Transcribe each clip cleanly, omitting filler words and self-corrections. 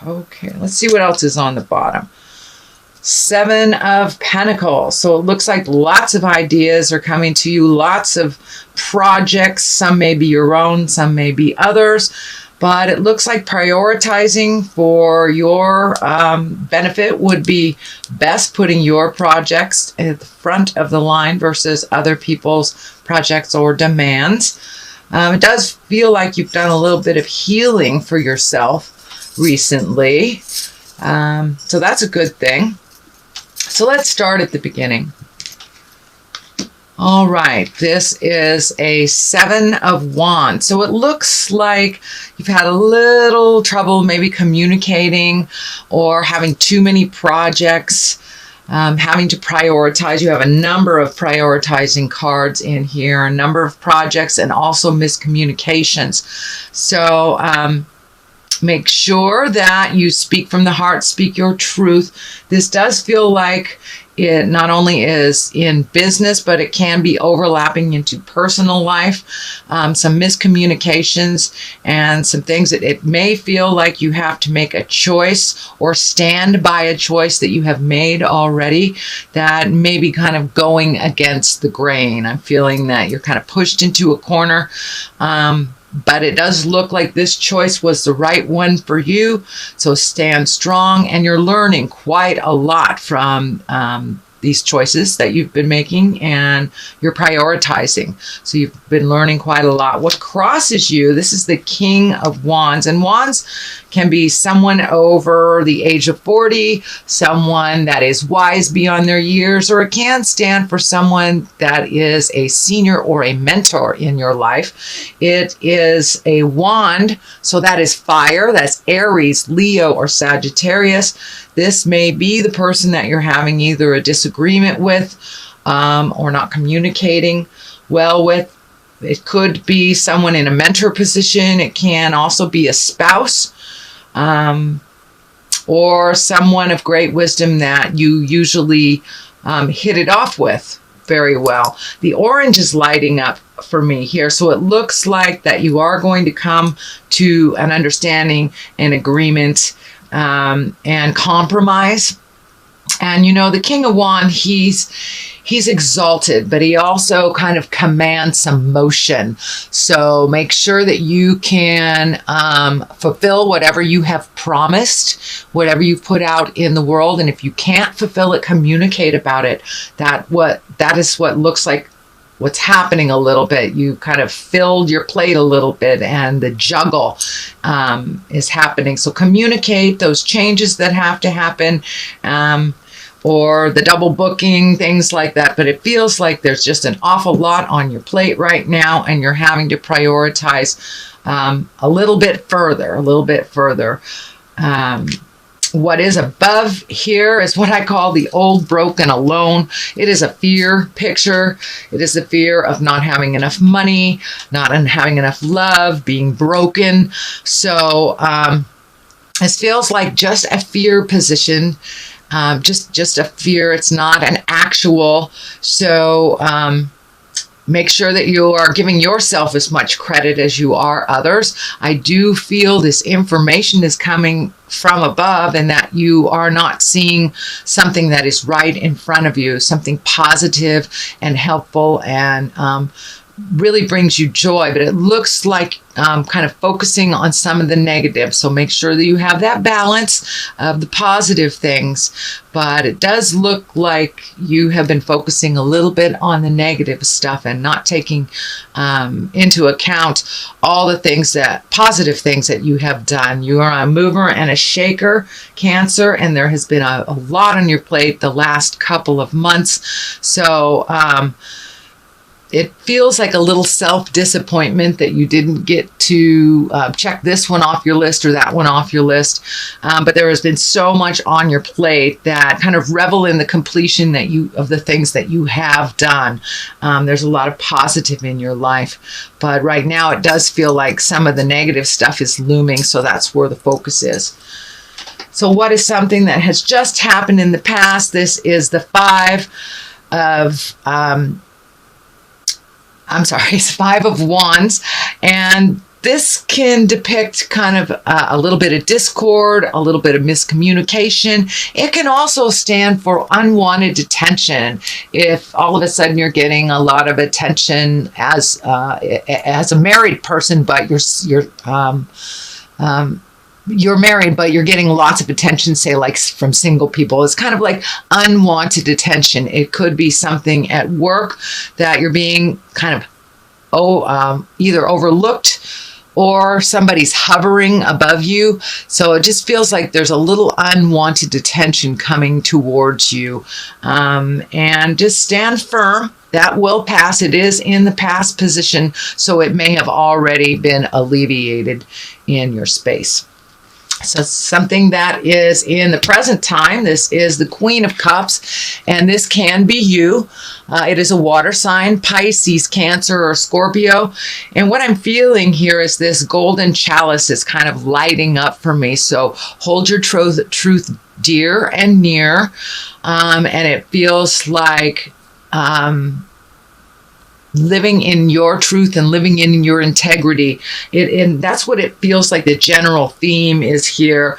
Okay, let's see what else is on the bottom. 7 of Pentacles. So it looks like lots of ideas are coming to you, lots of projects. Some may be your own, some may be others. But it looks like prioritizing for your benefit would be best, putting your projects at the front of the line versus other people's projects or demands. It does feel like you've done a little bit of healing for yourself recently. So that's a good thing. So let's start at the beginning. All right, this is a 7 of Wands. So it looks like you've had a little trouble maybe communicating or having too many projects, having to prioritize. You have a number of prioritizing cards in here, a number of projects, and also miscommunications. So make sure that you speak from the heart, speak your truth. This does feel like it not only is in business, but it can be overlapping into personal life, some miscommunications and some things that it may feel like you have to make a choice or stand by a choice that you have made already that may be kind of going against the grain. I'm feeling that you're kind of pushed into a corner. But it does look like this choice was the right one for you. So stand strong, and you're learning quite a lot from these choices that you've been making, and you're prioritizing. So you've been learning quite a lot. What crosses you, this is the King of Wands, and Wands can be someone over the age of 40, someone that is wise beyond their years, or it can stand for someone that is a senior or a mentor in your life. It is a wand, so that is fire. That's Aries, Leo, or Sagittarius. This may be the person that you're having either a disagreement with or not communicating well with. It could be someone in a mentor position. It can also be a spouse or someone of great wisdom that you usually hit it off with very well. The orange is lighting up for me here. So it looks like that you are going to come to an understanding and agreement and compromise. And you know, the King of Wands, he's exalted, but he also kind of commands some motion. So make sure that you can fulfill whatever you have promised, whatever you've put out in the world. And if you can't fulfill it, communicate about it. That is what looks like what's happening a little bit. You kind of filled your plate a little bit, and the juggle is happening. So communicate those changes that have to happen, or the double booking, things like that. But it feels like there's just an awful lot on your plate right now, and you're having to prioritize a little bit further. What is above here is what I call the old, broken, alone. It is a fear picture. It is the fear of not having enough money, not having enough love, being broken. So this feels like just a fear position, just a fear. It's not an actual. So make sure that you are giving yourself as much credit as you are others. I do feel this information is coming from above, and that you are not seeing something that is right in front of you, something positive and helpful and really brings you joy. But it looks like kind of focusing on some of the negatives. So make sure that you have that balance of the positive things. But it does look like you have been focusing a little bit on the negative stuff and not taking into account all the positive things that you have done. You are a mover and a shaker, Cancer, and there has been a lot on your plate the last couple of months. So it feels like a little self-disappointment that you didn't get to check this one off your list or that one off your list. But there has been so much on your plate that kind of revel in the completion of the things that you have done. There's a lot of positive in your life. But right now it does feel like some of the negative stuff is looming. So that's where the focus is. So what is something that has just happened in the past? This is the 5 of... it's 5 of Wands, and This can depict kind of a little bit of discord, a little bit of miscommunication. It can also stand for unwanted attention. If all of a sudden you're getting a lot of attention as a married person, but you're married, but you're getting lots of attention, say like from single people. It's kind of like unwanted attention. It could be something at work that you're being kind of either overlooked or somebody's hovering above you. So it just feels like there's a little unwanted attention coming towards you. And just stand firm. That will pass. It is in the past position, so it may have already been alleviated in your space. So something that is in the present time, this is the Queen of Cups, and this can be you. It is a water sign, Pisces, Cancer, or Scorpio. And what I'm feeling here is this golden chalice is kind of lighting up for me. So hold your truth dear and near. And it feels like living in your truth and living in your integrity. And that's what it feels like the general theme is here.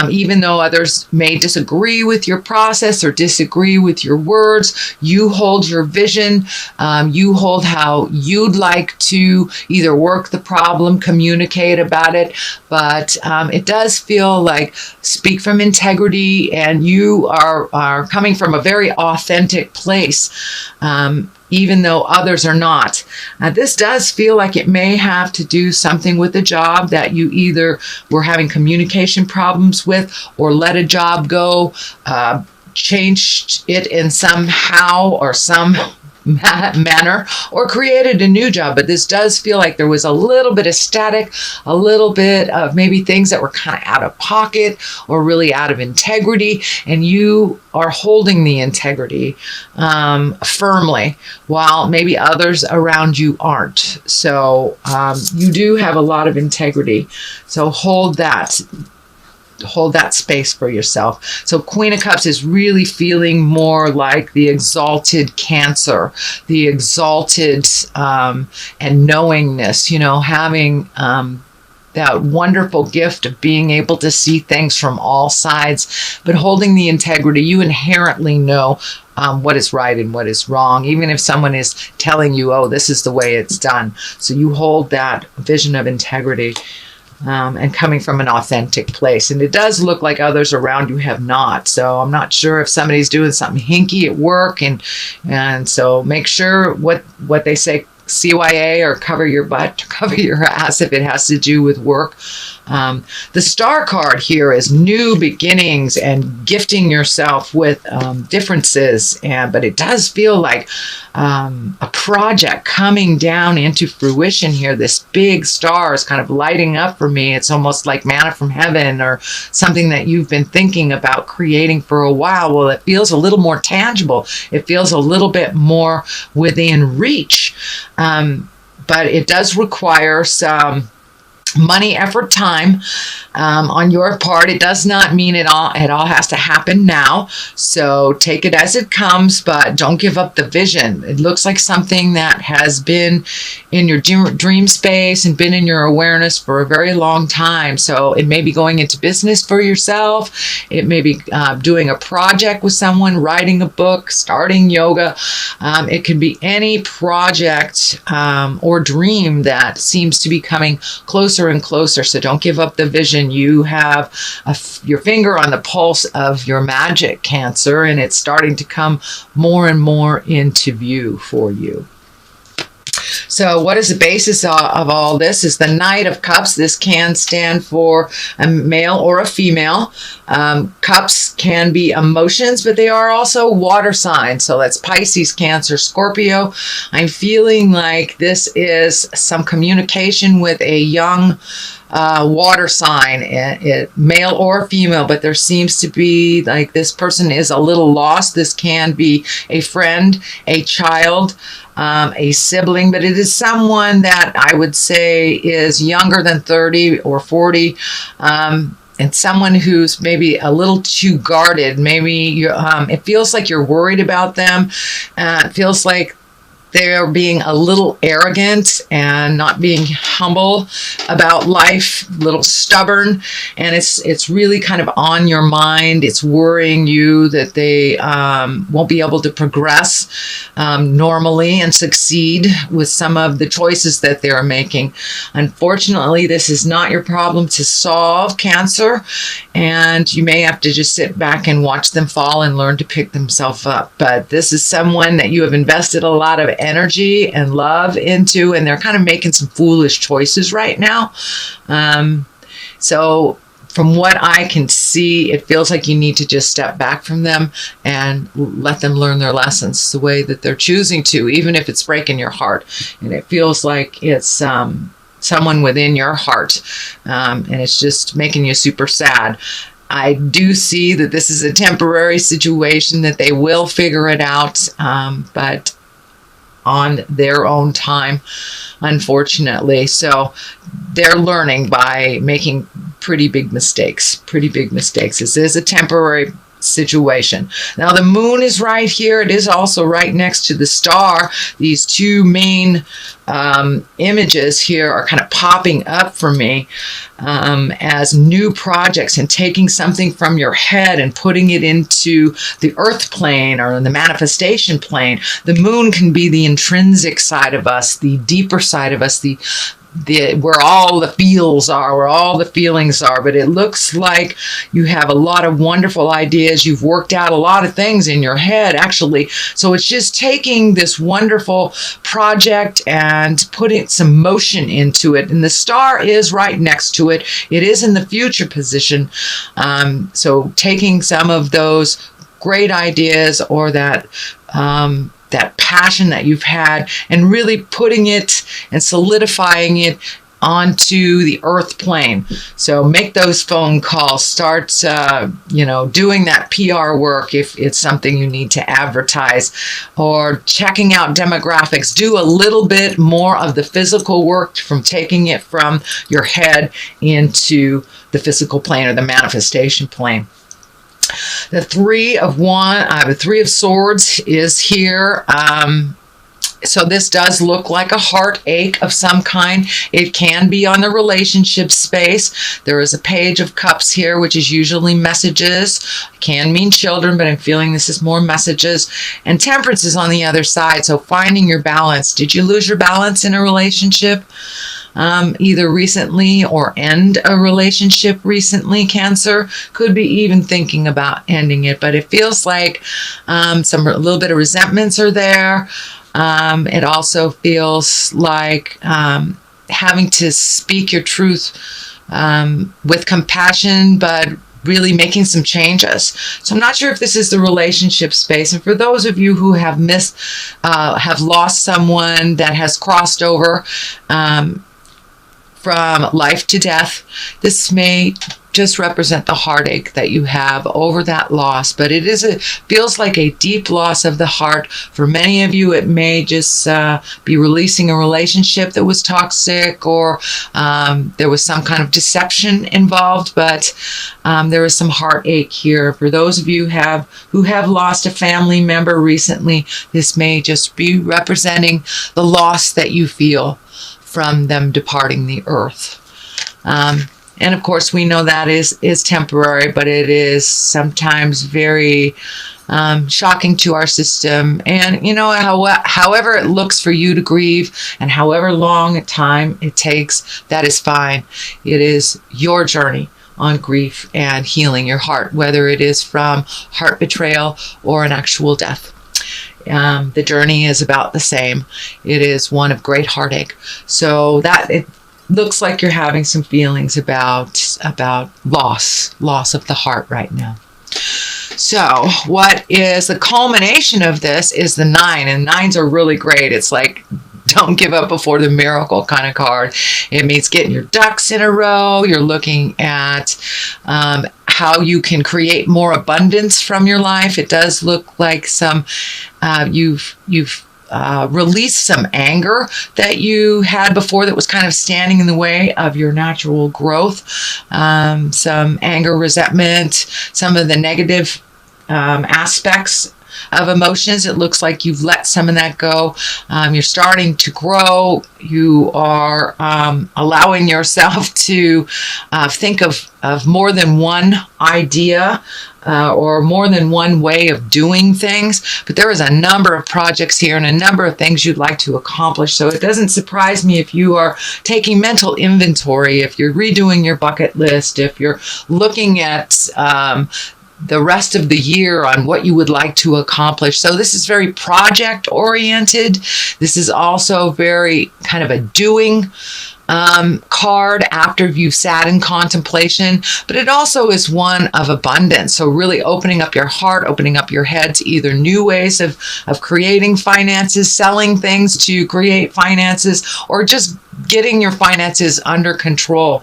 Even though others may disagree with your process or disagree with your words, you hold your vision. You hold how you'd like to either work the problem, communicate about it. But it does feel like speak from integrity, and you are coming from a very authentic place. Even though others are not. This does feel like it may have to do something with a job that you either were having communication problems with, or let a job go, changed it in somehow or some manner, or created a new job. But this does feel like there was a little bit of static, a little bit of maybe things that were kind of out of pocket or really out of integrity, and you are holding the integrity firmly, while maybe others around you aren't. So you do have a lot of integrity. So hold that space for yourself. So Queen of Cups is really feeling more like the exalted Cancer, the exalted and knowingness, having that wonderful gift of being able to see things from all sides, but holding the integrity. You inherently know what is right and what is wrong, even if someone is telling you, oh, this is the way it's done. So you hold that vision of integrity. And coming from an authentic place. And it does look like others around you have not. So I'm not sure if somebody's doing something hinky at work. And so make sure what they say, CYA, or cover your butt, cover your ass if it has to do with work. The star card here is new beginnings and gifting yourself with differences. But it does feel like a project coming down into fruition here. This big star is kind of lighting up for me. It's almost like manna from heaven, or something that you've been thinking about creating for a while. Well, it feels a little more tangible. It feels a little bit more within reach. But it does require some money, effort, time on your part. It does not mean it all has to happen now. So take it as it comes, but don't give up the vision. It looks like something that has been in your dream space and been in your awareness for a very long time. So it may be going into business for yourself. It may be doing a project with someone, writing a book, starting yoga. It can be any project or dream that seems to be coming closer and closer. So don't give up the vision. You have your finger on the pulse of your magic, Cancer, and it's starting to come more and more into view for you. So what is the basis of all this? Is the Knight of Cups. This can stand for a male or a female. Cups can be emotions, but they are also water signs. So that's Pisces, Cancer, Scorpio. I'm feeling like this is some communication with a young water sign, male or female, but there seems to be like this person is a little lost. This can be a friend, a child, a sibling, but it is someone that I would say is younger than 30 or 40, and someone who's maybe a little too guarded. Maybe it feels like you're worried about them. It feels like they're being a little arrogant and not being humble about life, a little stubborn, and it's really kind of on your mind. It's worrying you that they won't be able to progress normally and succeed with some of the choices that they're making. Unfortunately, this is not your problem to solve, Cancer, and you may have to just sit back and watch them fall and learn to pick themselves up. But this is someone that you have invested a lot of energy and love into, and they're kind of making some foolish choices right now. So from what I can see, it feels like you need to just step back from them and let them learn their lessons the way that they're choosing to, even if it's breaking your heart. And it feels like it's someone within your heart, and it's just making you super sad. I do see that this is a temporary situation, that they will figure it out, but on their own time, unfortunately. So they're learning by making pretty big mistakes. This is a temporary situation. Now the moon is right here. It is also right next to the star. These two main images here are kind of popping up for me as new projects, and taking something from your head and putting it into the earth plane or in the manifestation plane. The moon can be the intrinsic side of us, the deeper side of us, the where all the feels are, where all the feelings are. But it looks like you have a lot of wonderful ideas. You've worked out a lot of things in your head, actually. So it's just taking this wonderful project and putting some motion into it. And the star is right next to it. It is in the future position. So taking some of those great ideas, or that passion that you've had, and really putting it and solidifying it onto the earth plane. So make those phone calls, start doing that PR work if it's something you need to advertise, or checking out demographics. Do a little bit more of the physical work from taking it from your head into the physical plane, or the manifestation plane. The Three of Swords is here. So this does look like a heartache of some kind. It can be on the relationship space. There is a Page of Cups here, which is usually messages. It can mean children, but I'm feeling this is more messages. And Temperance is on the other side, so finding your balance. Did you lose your balance in a relationship? Either recently or end a relationship recently, Cancer. Could be even thinking about ending it, but it feels like a little bit of resentments are there. It also feels like having to speak your truth with compassion, but really making some changes. So I'm not sure if this is the relationship space. And for those of you who have lost someone that has crossed over from life to death, this may just represent the heartache that you have over that loss. But it feels like a deep loss of the heart. For many of you, it may just be releasing a relationship that was toxic, or there was some kind of deception involved, but there is some heartache here. For those of you who have lost a family member recently, this may just be representing the loss that you feel from them departing the earth. And of course, we know that is temporary, but it is sometimes very shocking to our system. And however it looks for you to grieve, and however long a time it takes, that is fine. It is your journey on grief and healing your heart, whether it is from heart betrayal or an actual death. The journey is about the same. It is one of great heartache. So that it looks like you're having some feelings about loss of the heart right now. So what is the culmination of this is the 9, and 9s are really great. It's like, don't give up before the miracle kind of card. It means getting your ducks in a row. You're looking at how you can create more abundance from your life. It does look like you've released some anger that you had before that was kind of standing in the way of your natural growth. Some anger, resentment, some of the negative aspects of emotions. It looks like you've let some of that go. You're starting to grow. You are allowing yourself to think of more than one idea or more than one way of doing things. But there is a number of projects here and a number of things you'd like to accomplish. So it doesn't surprise me if you are taking mental inventory, if you're redoing your bucket list, if you're looking at the rest of the year on what you would like to accomplish. So this is very project oriented. This is also very kind of a doing card after you've sat in contemplation, but it also is one of abundance. So really opening up your heart, opening up your head to either new ways of creating finances, selling things to create finances, or just getting your finances under control.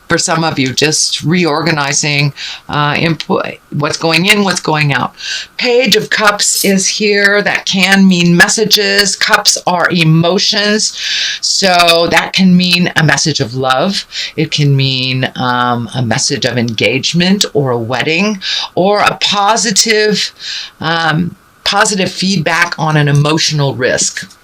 For some of you, just reorganizing what's going in, what's going out. Page of Cups is here. That can mean messages. Cups are emotions. So that can mean a message of love. It can mean a message of engagement or a wedding, or a positive feedback on an emotional risk.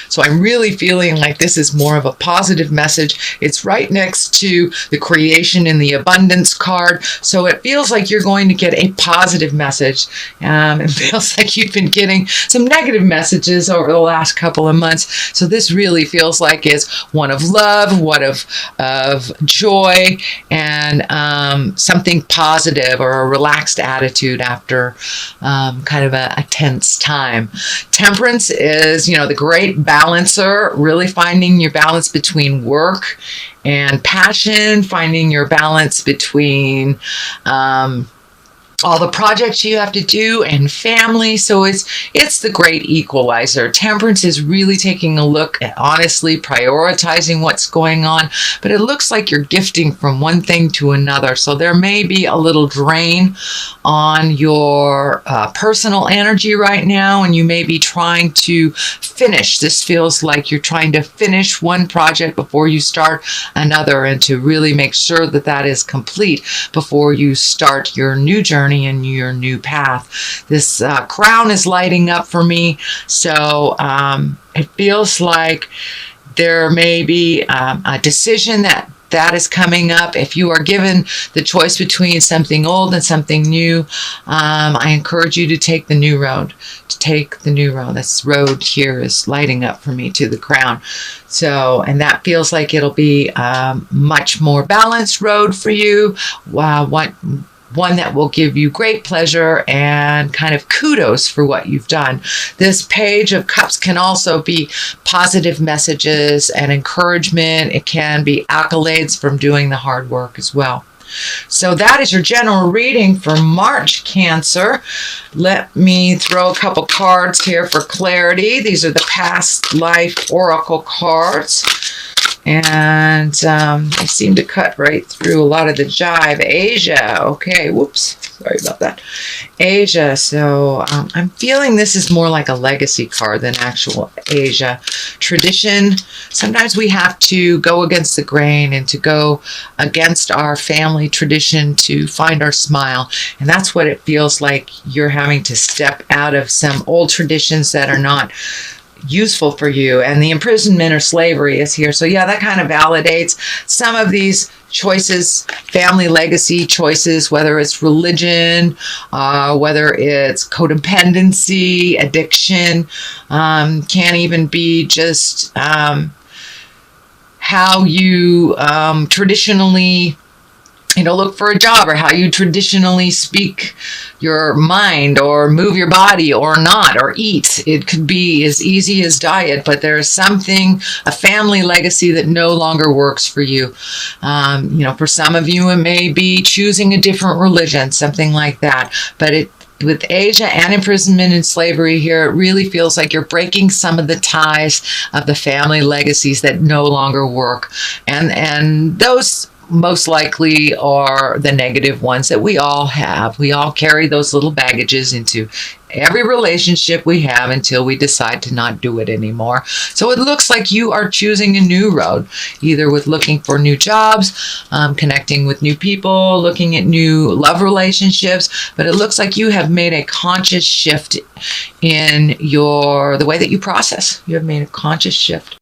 So I'm really feeling like this is more of a positive message. It's right next to the creation and the abundance card. So it feels like you're going to get a positive message. It feels like you've been getting some negative messages over the last couple of months. So this really feels like it's one of love, one of joy, and something positive or a relaxed attitude after kind of a tense time. Temperance is, the great balancer, really finding your balance between work and passion, finding your balance between all the projects you have to do and family. So it's the great equalizer. Temperance is really taking a look at honestly prioritizing what's going on, but it looks like you're gifting from one thing to another. So there may be a little drain on your personal energy right now, and you may be trying to finish. This feels like you're trying to finish one project before you start another, and to really make sure that that is complete before you start your new journey and your new path. This crown is lighting up for me, so it feels like there may be a decision that is coming up. If you are given the choice between something old and something new, I encourage you to take the new road. This road here is lighting up for me to the crown. So, and that feels like it'll be a much more balanced road for you. One that will give you great pleasure and kind of kudos for what you've done. This Page of Cups can also be positive messages and encouragement. It can be accolades from doing the hard work as well. So that is your general reading for March, Cancer. Let me throw a couple cards here for clarity. These are the past life oracle cards. And they seem to cut right through a lot of the jive. Asia, okay, whoops, sorry about that. Asia, so I'm feeling this is more like a legacy card than actual Asia. Tradition, sometimes we have to go against the grain and to go against our family tradition to find our smile. And that's what it feels like. You're having to step out of some old traditions that are not useful for you, and the imprisonment or slavery is here. So yeah, that kind of validates some of these choices, family legacy choices, whether it's religion, whether it's codependency, addiction, can even be just how you traditionally look for a job, or how you traditionally speak your mind or move your body or not, or eat. It could be as easy as diet, but there's something, a family legacy that no longer works for you. For some of you, it may be choosing a different religion, something like that. But with Asia and imprisonment and slavery here, it really feels like you're breaking some of the ties of the family legacies that no longer work. And those most likely are the negative ones that we all have. We all carry those little baggages into every relationship we have until we decide to not do it anymore. So it looks like you are choosing a new road, either with looking for new jobs, connecting with new people, looking at new love relationships, but it looks like you have made a conscious shift in the way that you process. You have made a conscious shift.